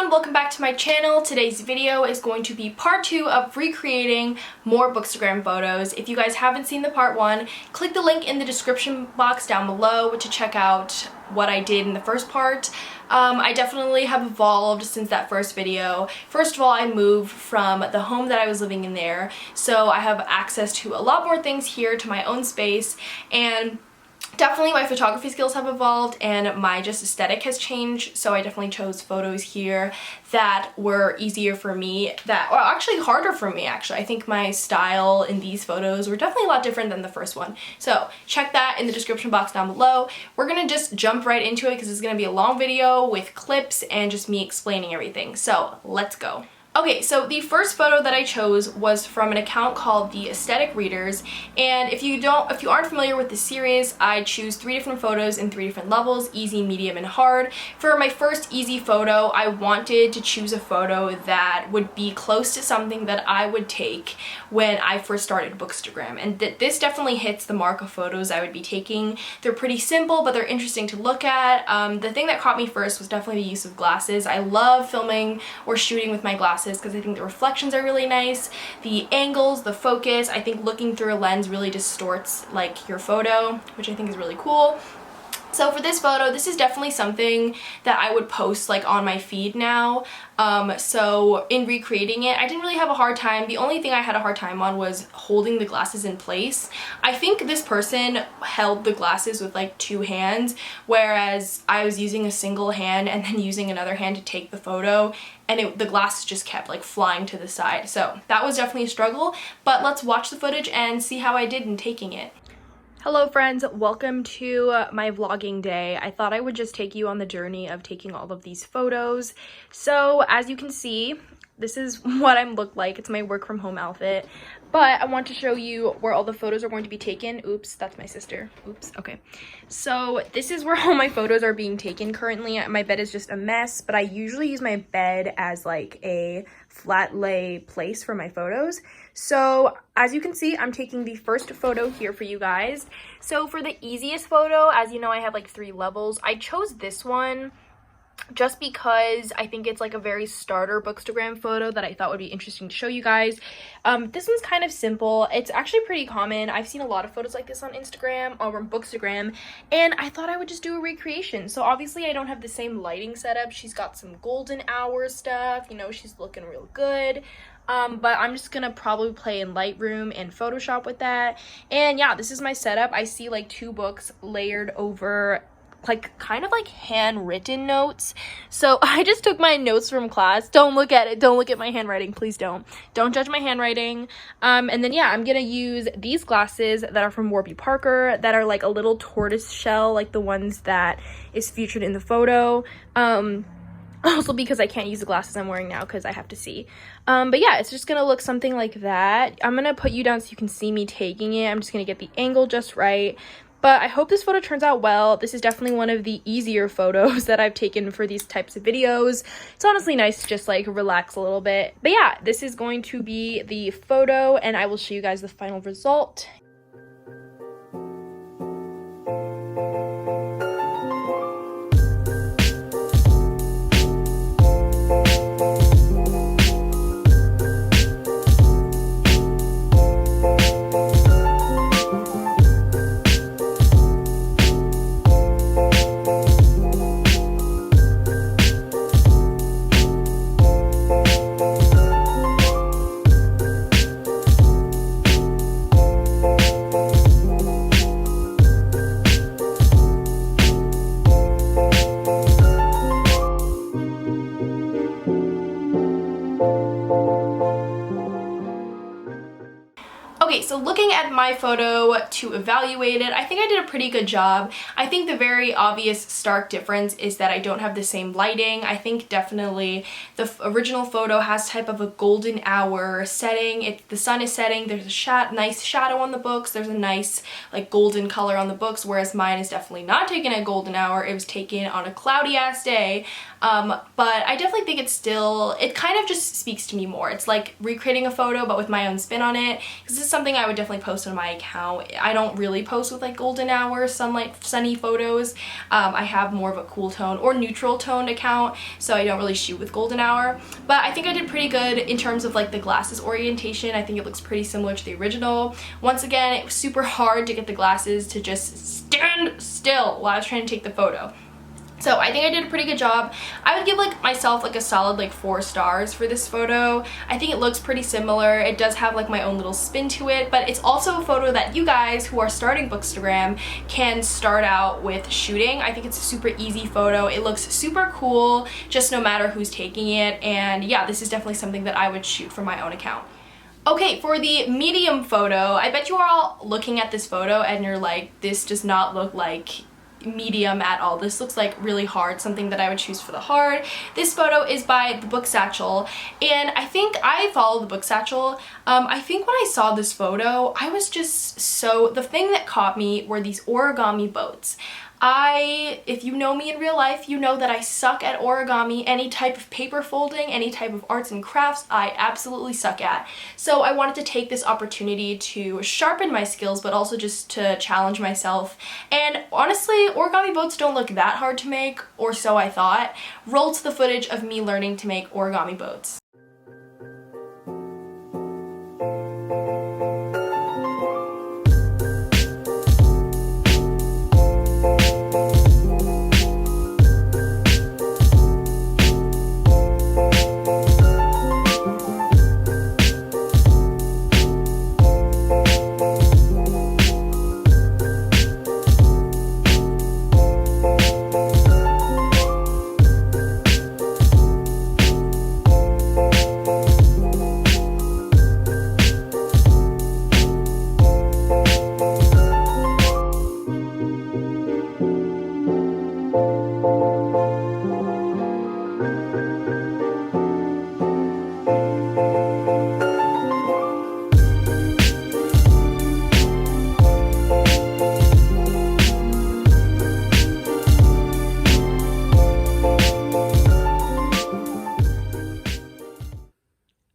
everyone, welcome back to my channel. Today's video is going to be part 2 of recreating more bookstagram photos. If you guys haven't seen the part 1, click the link in the description box down below to check out what I did in the first part. I definitely have evolved since that first video. First of all, I moved from the home that I was living in there, so I have access to a lot more things here, to my own space, and definitely my photography skills have evolved and my just aesthetic has changed, so I definitely chose photos here that were easier for me, that were actually harder for me actually. I think my style in these photos were definitely a lot different than the first one. So check that in the description box down below. We're gonna just jump right into it because it's gonna be a long video with clips and just me explaining everything. So let's go. Okay, so the first photo that I chose was from an account called the Aesthetic Readers, and if you aren't familiar with the series, I choose 3 different photos in 3 different levels: easy, medium, and hard. For my first easy photo, I wanted to choose a photo that would be close to something that I would take when I first started Bookstagram, and this definitely hits the mark of photos I would be taking. They're pretty simple, but they're interesting to look at. The thing that caught me first was definitely the use of glasses. I love filming or shooting with my glasses because I think the reflections are really nice, the angles, the focus. I think looking through a lens really distorts like your photo, which I think is really cool. So for this photo, this is definitely something that I would post like on my feed now. So in recreating it, I didn't really have a hard time. The only thing I had a hard time on was holding the glasses in place. I think this person held the glasses with like 2 hands, whereas I was using a single hand and then using another hand to take the photo, and the glasses just kept like flying to the side. So that was definitely a struggle, but let's watch the footage and see how I did in taking it. Hello friends, welcome to my vlogging day. I thought I would just take you on the journey of taking all of these photos. So as you can see, this is what I look like. It's my work from home outfit, but I want to show you where all the photos are going to be taken. Oops, that's my sister. Oops, okay. So this is where all my photos are being taken currently. My bed is just a mess, but I usually use my bed as like a flat lay place for my photos. So as you can see, I'm taking the first photo here for you guys. So for the easiest photo, as you know, I have like 3 levels. I chose this one just because I think it's like a very starter bookstagram photo that I thought would be interesting to show you guys. This one's kind of simple. It's actually pretty common. I've seen a lot of photos like this on Instagram or on Bookstagram, and I thought I would just do a recreation. So obviously I don't have the same lighting setup. She's got some golden hour stuff, you know, she's looking real good. But I'm just gonna probably play in Lightroom and Photoshop with that. And yeah, this is my setup. I see like 2 books layered over like kind of like handwritten notes. So I just took my notes from class. Don't look at it. Don't look at my handwriting. Please don't judge my handwriting. And then yeah, I'm gonna use these glasses that are from Warby Parker that are like a little tortoise shell, like the ones that is featured in the photo. Also because I can't use the glasses I'm wearing now because I have to see. But yeah, it's just gonna look something like that. I'm gonna put you down so you can see me taking it. I'm just gonna get the angle just right. But I hope this photo turns out well. This is definitely one of the easier photos that I've taken for these types of videos. It's honestly nice to just like relax a little bit. But yeah, this is going to be the photo and I will show you guys the final result. Okay, so looking at my photo to evaluate it, I think I did a pretty good job. I think the very obvious stark difference is that I don't have the same lighting. I think definitely the original photo has type of a golden hour setting. The sun is setting, there's a nice shadow on the books, there's a nice like golden color on the books, whereas mine is definitely not taken at golden hour. It was taken on a cloudy ass day. but I definitely think it kind of just speaks to me more. It's like recreating a photo but with my own spin on it, because this is something I would definitely post on my account. I don't really post with like golden hour, sunlight, sunny photos. I have more of a cool tone or neutral toned account, so I don't really shoot with golden hour. But I think I did pretty good in terms of like the glasses orientation. I think it looks pretty similar to the original. Once again, it was super hard to get the glasses to just stand still while I was trying to take the photo. So I think I did a pretty good job. I would give like myself like a solid like 4 stars for this photo. I think it looks pretty similar. It does have like my own little spin to it, but it's also a photo that you guys who are starting Bookstagram can start out with shooting. I think it's a super easy photo. It looks super cool just no matter who's taking it, and yeah, this is definitely something that I would shoot for my own account. Okay, for the medium photo, I bet you are all looking at this photo and you're like, this does not look like medium at all. This looks like really hard, something that I would choose for the hard. This photo is by the Book Satchel, and I think I follow the Book Satchel. I think when I saw this photo, I was just the thing that caught me were these origami boats. If you know me in real life, you know that I suck at origami. Any type of paper folding, any type of arts and crafts, I absolutely suck at. So I wanted to take this opportunity to sharpen my skills, but also just to challenge myself. And honestly, origami boats don't look that hard to make, or so I thought. Roll to the footage of me learning to make origami boats.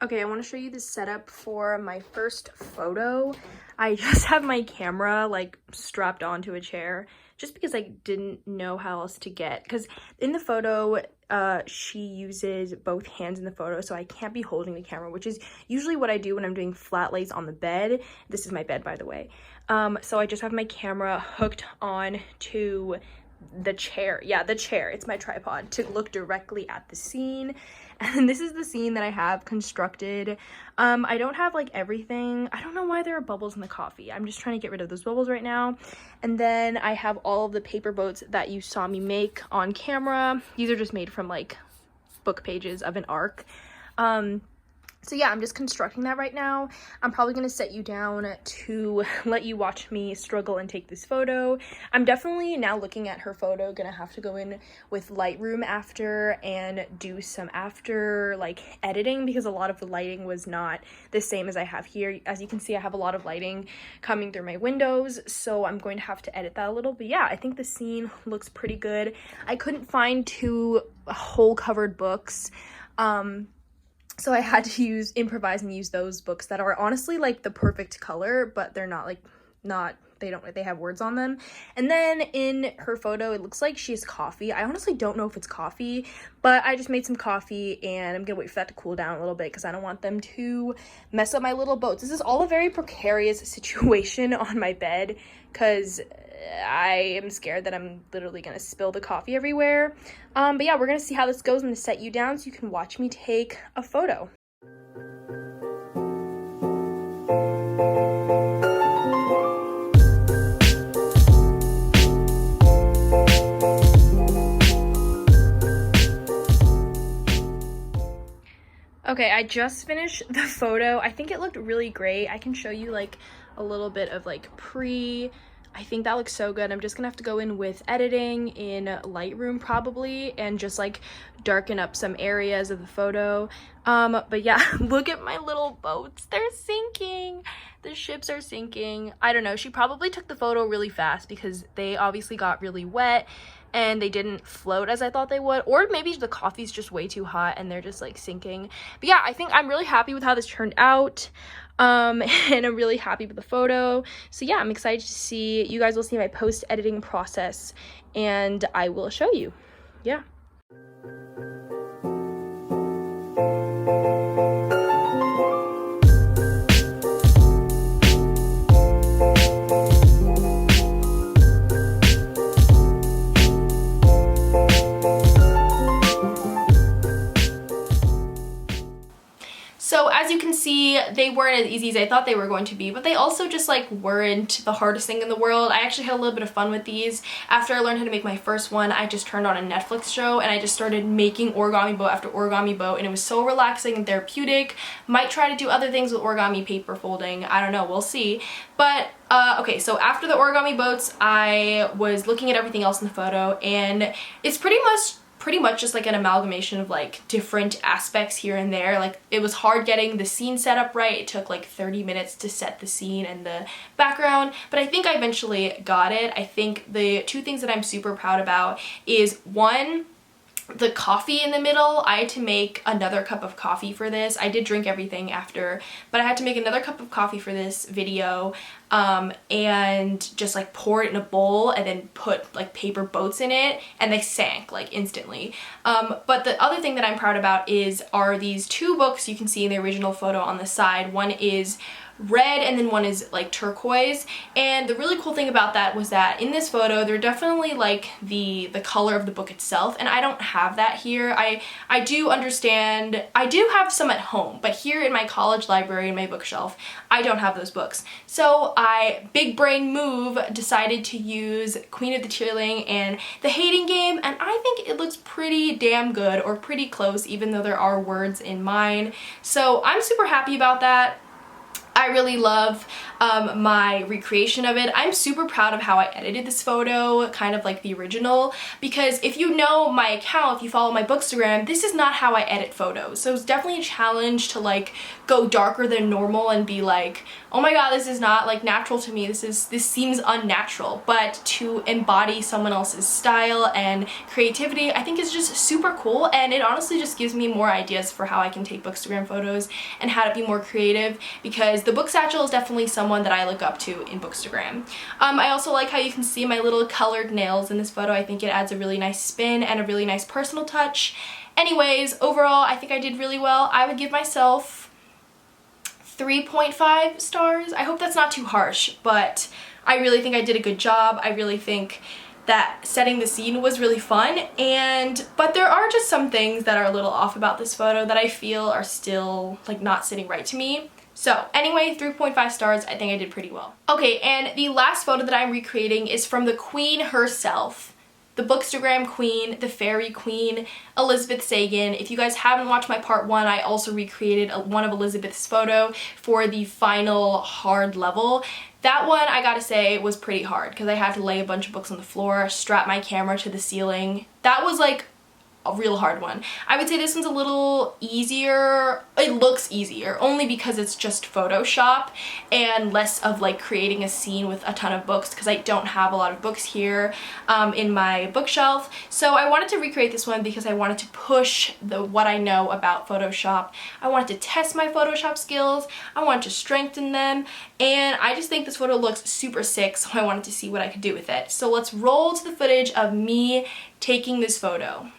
Okay, I want to show you the setup for my first photo. I just have my camera like strapped onto a chair just because I didn't know how else to get, because in the photo she uses both hands in the photo, so I can't be holding the camera, which is usually what I do when I'm doing flat lays on the bed. This is my bed, by the way. So I just have my camera hooked on to the chair. Yeah, the chair. It's my tripod to look directly at the scene. And this is the scene that I have constructed. I don't have like everything. I don't know why there are bubbles in the coffee. I'm just trying to get rid of those bubbles right now. And then I have all of the paper boats that you saw me make on camera. These are just made from like book pages of an arc. So yeah, I'm just constructing that right now. I'm probably going to set you down to let you watch me struggle and take this photo. I'm definitely, now looking at her photo, going to have to go in with Lightroom after and do some after like editing, because a lot of the lighting was not the same as I have here. As you can see, I have a lot of lighting coming through my windows, so I'm going to have to edit that a little. But yeah, I think the scene looks pretty good. I couldn't find 2 whole covered books. So I had to improvise and use those books that are honestly like the perfect color, but they're not like, they have words on them. And then in her photo, it looks like she has coffee. I honestly don't know if it's coffee, but I just made some coffee and I'm gonna wait for that to cool down a little bit because I don't want them to mess up my little boats. This is all a very precarious situation on my bed because I am scared that I'm literally gonna spill the coffee everywhere. But yeah, we're gonna see how this goes. I'm gonna set you down so you can watch me take a photo. Okay, I just finished the photo. I think it looked really great. I can show you like a little bit of like I think that looks so good. I'm just gonna have to go in with editing in Lightroom probably and just like darken up some areas of the photo. But yeah, look at my little boats. They're sinking. The ships are sinking. I don't know. She probably took the photo really fast because they obviously got really wet. and they didn't float as I thought they would, or maybe the coffee's just way too hot and they're just like sinking. But yeah, I think I'm really happy with how this turned out. And I'm really happy with the photo. So yeah, I'm excited to see, you guys will see my post editing process and I will show you. Yeah. So as you can see, they weren't as easy as I thought they were going to be, but they also just like weren't the hardest thing in the world. I actually had a little bit of fun with these. After I learned how to make my first one, I just turned on a Netflix show and I just started making origami boat after origami boat, and it was so relaxing and therapeutic. Might try to do other things with origami paper folding. I don't know, we'll see. But okay, so after the origami boats, I was looking at everything else in the photo, and it's pretty much just like an amalgamation of like different aspects here and there. Like, it was hard getting the scene set up right. It took like 30 minutes to set the scene and the background, but I think I eventually got it. I think the two things that I'm super proud about is, one, the coffee in the middle. I had to make another cup of coffee for this. I did drink everything after, but I had to make another cup of coffee for this video, and just like pour it in a bowl and then put like paper boats in it, and they sank like instantly. But the other thing that I'm proud about are these two books you can see in the original photo on the side. One is red and then one is like turquoise, and the really cool thing about that was that in this photo they're definitely like the color of the book itself, and I don't have that here. I do understand, I do have some at home, but here in my college library in my bookshelf I don't have those books. So I, big brain move, decided to use Queen of the Tearling and The Hating Game, and I think it looks pretty damn good, or pretty close, even though there are words in mine. So I'm super happy about that. I really love my recreation of it. I'm super proud of how I edited this photo, kind of like the original, because if you know my account, if you follow my bookstagram, this is not how I edit photos. So it's definitely a challenge to like go darker than normal and be like, oh my god, this is not like natural to me, this seems unnatural. But to embody someone else's style and creativity, I think is just super cool, and it honestly just gives me more ideas for how I can take bookstagram photos and how to be more creative, because the book satchel is definitely someone that I look up to in bookstagram. I also like how you can see my little colored nails in this photo. I think it adds a really nice spin and a really nice personal touch. Anyways, overall I think I did really well. I would give myself 3.5 stars. I hope that's not too harsh, but I really think I did a good job. I really think that setting the scene was really fun, but there are just some things that are a little off about this photo that I feel are still like not sitting right to me. So anyway, 3.5 stars, I think I did pretty well. Okay, and the last photo that I'm recreating is from the queen herself. The bookstagram queen, the fairy queen, Elizabeth Sagan. If you guys haven't watched my part 1, I also recreated one of Elizabeth's photo for the final hard level. That one, I gotta say, was pretty hard because I had to lay a bunch of books on the floor, strap my camera to the ceiling. That was like a real hard one. I would say this one's a little easier. It looks easier only because it's just Photoshop and less of like creating a scene with a ton of books, because I don't have a lot of books here in my bookshelf. So I wanted to recreate this one because I wanted to push what I know about Photoshop. I wanted to test my Photoshop skills. I wanted to strengthen them, and I just think this photo looks super sick, so I wanted to see what I could do with it. So let's roll to the footage of me taking this photo.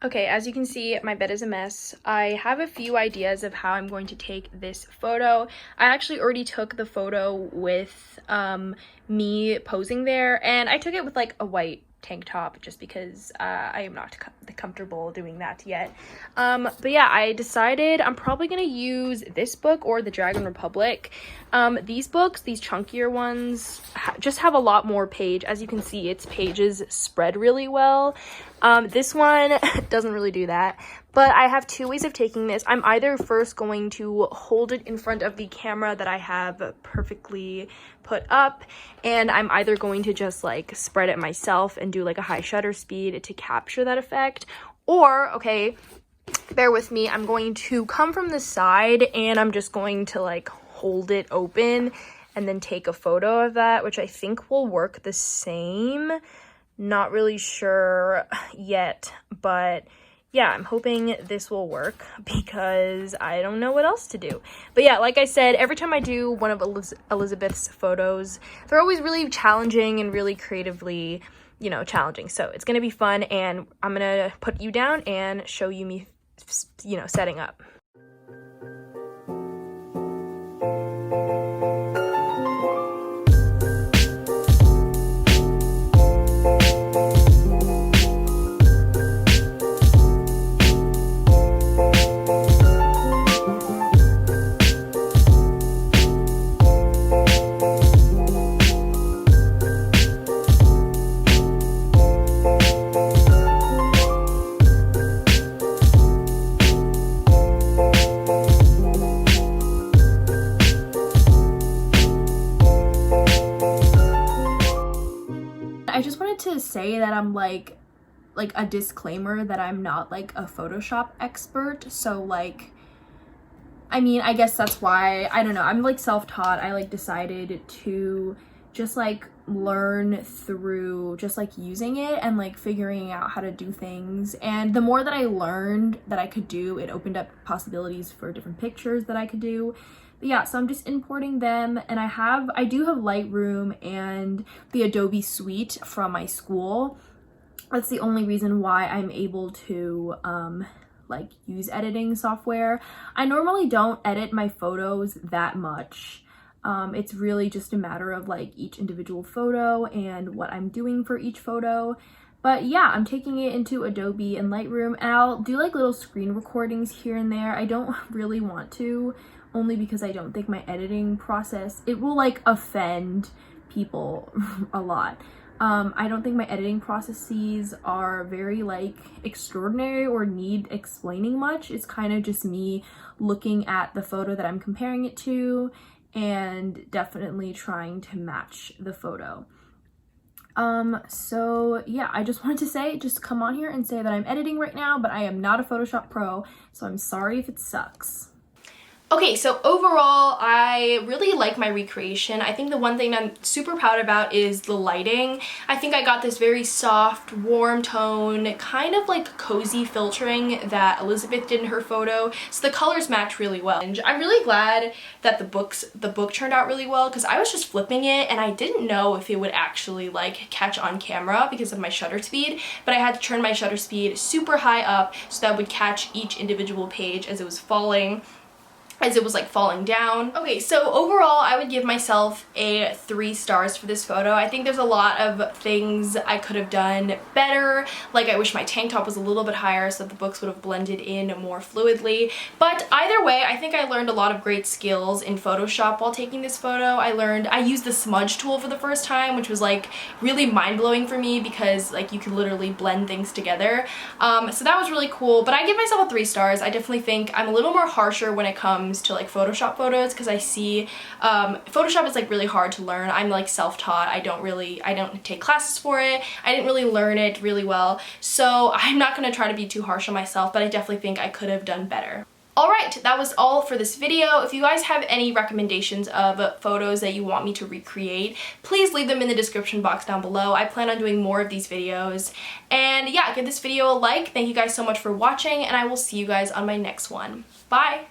Okay, as you can see, my bed is a mess. I have a few ideas of how I'm going to take this photo. I actually already took the photo with me posing there, and I took it with like a white tank top just because I am not comfortable doing that yet. But yeah, I decided I'm probably gonna use this book or the Dragon Republic. These books, these chunkier ones, just have a lot more page. As you can see, its pages spread really well. This one doesn't really do that. But I have two ways of taking this. I'm either first going to hold it in front of the camera that I have perfectly put up, and I'm either going to just like spread it myself and do like a high shutter speed to capture that effect, or, okay, bear with me, I'm going to come from the side and I'm just going to like hold it open and then take a photo of that, which I think will work the same. Not really sure yet, but yeah, I'm hoping this will work because I don't know what else to do. But yeah, like I said, every time I do one of Elizabeth's photos, they're always really challenging and really creatively, you know, challenging. So it's gonna be fun, and I'm gonna put you down and show you me, you know, setting up. I just wanted to say that I'm like a disclaimer that I'm not like a Photoshop expert. So like, I mean, I guess that's why, I don't know, I'm like self-taught. I like decided to just like learn through just like using it and like figuring out how to do things. And the more that I learned that I could do, it opened up possibilities for different pictures that I could do. But yeah, so I'm just importing them, and I do have Lightroom and the Adobe Suite from my school. That's the only reason why I'm able to like use editing software. I normally don't edit my photos that much. It's really just a matter of like each individual photo and what I'm doing for each photo. But yeah, I'm taking it into Adobe and Lightroom, and I'll do like little screen recordings here and there. I don't really want to, only because I don't think my editing process, it will like offend people a lot. I don't think my editing processes are very like extraordinary or need explaining much. It's kind of just me looking at the photo that I'm comparing it to and definitely trying to match the photo. So yeah, I just wanted to say, just come on here and say that I'm editing right now, but I am not a Photoshop pro, so I'm sorry if it sucks. Okay, so overall, I really like my recreation. I think the one thing I'm super proud about is the lighting. I think I got this very soft, warm tone, kind of like cozy filtering that Elizabeth did in her photo, so the colors match really well. And I'm really glad that the book turned out really well, because I was just flipping it and I didn't know if it would actually like catch on camera because of my shutter speed, but I had to turn my shutter speed super high up so that would catch each individual page as it was falling. As it was like falling down. Okay, so overall I would give myself a 3 stars for this photo. I think there's a lot of things I could have done better. Like I wish my tank top was a little bit higher so that the books would have blended in more fluidly. But either way, I think I learned a lot of great skills in Photoshop while taking this photo. I used the smudge tool for the first time, which was like really mind-blowing for me because like you can literally blend things together. So that was really cool, but I give myself a 3 stars. I definitely think I'm a little more harsher when it comes to like Photoshop photos, because I see Photoshop is like really hard to learn. I'm like self-taught. I don't take classes for it. I didn't really learn it really well, so I'm not gonna try to be too harsh on myself, but I definitely think I could have done better. Alright, that was all for this video. If you guys have any recommendations of photos that you want me to recreate, please leave them in the description box down below. I plan on doing more of these videos. And yeah, give this video a like. Thank you guys so much for watching, and I will see you guys on my next one. Bye!